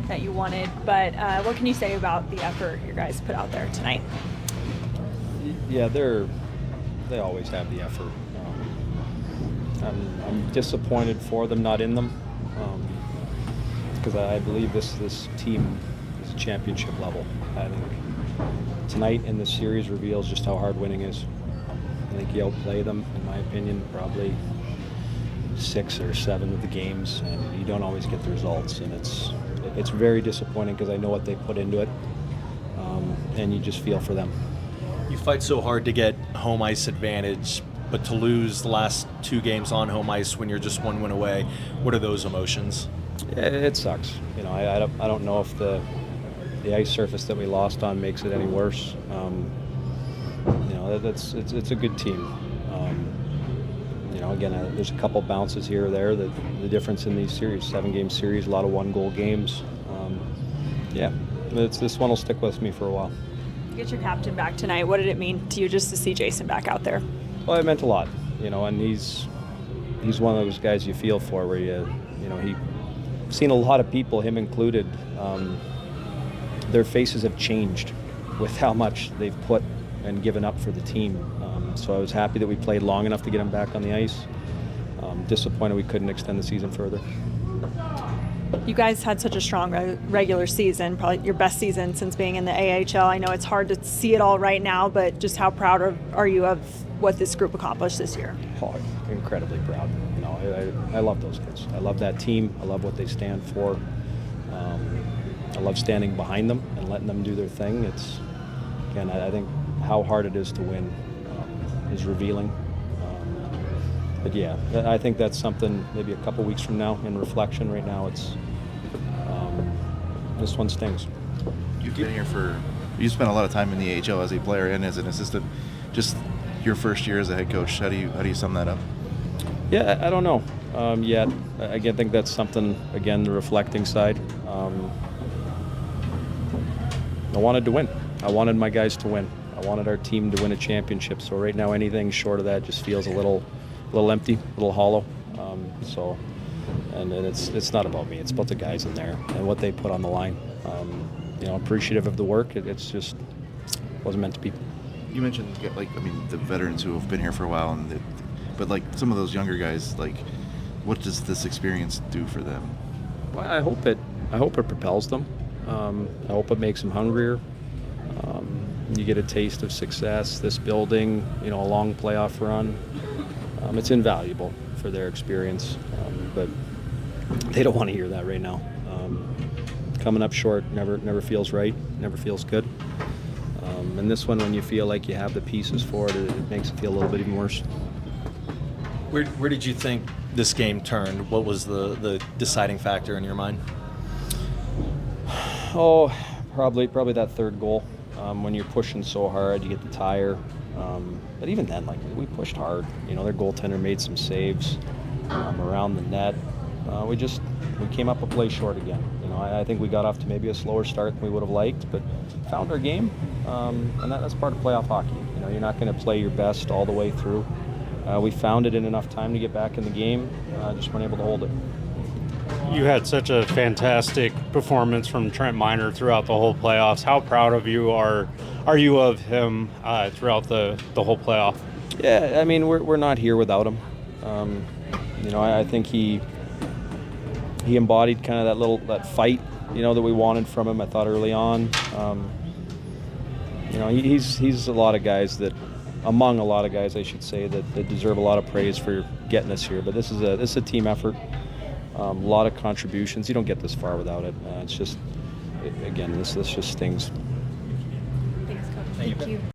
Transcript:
that you wanted. But what can you say about the effort your guys put out there tonight? Yeah, they always have the effort. I'm disappointed for them not in them, because I believe this team is championship level. I think tonight in this series reveals just how hard winning is. I think you outplay them, in my opinion, probably 6 or 7 of the games, and you don't always get the results. And it's very disappointing because I know what they put into it, and you just feel for them. You fight so hard to get home ice advantage, but to lose the last 2 games on home ice when you're just 1 win away, what are those emotions? Yeah, it sucks. I don't know if the ice surface that we lost on makes it any worse. It's a good team. Again, there's a couple bounces here or there. The difference in these series, 7-game series, a lot of 1-goal games. This one will stick with me for a while. Get your captain back tonight. What did it mean to you just to see Jason back out there? Well, it meant a lot, and he's one of those guys you feel for, where he's seen a lot of people, him included, their faces have changed with how much they've put and given up for the team. So I was happy that we played long enough to get him back on the ice. Disappointed we couldn't extend the season further. You guys had such a strong regular season, probably your best season since being in the AHL. I know it's hard to see it all right now, but just how proud are you of what this group accomplished this year? Oh, incredibly proud. I love those kids. I love that team. I love what they stand for. I love standing behind them and letting them do their thing. I think how hard it is to win is revealing. But yeah, I think that's something maybe a couple weeks from now in reflection. Right now, this one stings. You've been here you spent a lot of time in the AHL as a player and as an assistant. Just your first year as a head coach, how do you sum that up? Yeah, I don't know yet. I think that's something, again, the reflecting side. I wanted to win. I wanted my guys to win. I wanted our team to win a championship. So right now, anything short of that just feels a little empty, a little hollow. And it's not about me. It's about the guys in there and what they put on the line. Appreciative of the work. It's just wasn't meant to be. You mentioned the veterans who have been here for a while, but some of those younger guys, what does this experience do for them? Well, I hope it propels them. I hope it makes them hungrier. You get a taste of success. This building, a long playoff run. It's invaluable for their experience, but they don't want to hear that right now. Coming up short never feels right, never feels good. And this one, when you feel like you have the pieces for it, it makes it feel a little bit even worse. Where did you think this game turned? What was the deciding factor in your mind? Oh, probably that third goal. When you're pushing so hard, you get the tire. But even then, we pushed hard. Their goaltender made some saves around the net. We came up a play short again. I think we got off to maybe a slower start than we would have liked, but found our game, and that's part of playoff hockey. You're not going to play your best all the way through. We found it in enough time to get back in the game, just weren't able to hold it. You had such a fantastic performance from Trent Miner throughout the whole playoffs. How proud of you are you of him throughout the whole playoff? Yeah, we're not here without him. I think he embodied kind of that fight, that we wanted from him. I thought early on, he's a lot of guys among a lot of guys, I should say, that deserve a lot of praise for getting us here. But this is a team effort. A lot of contributions. You don't get this far without it. This just stings. Thanks, Coach. Thank you.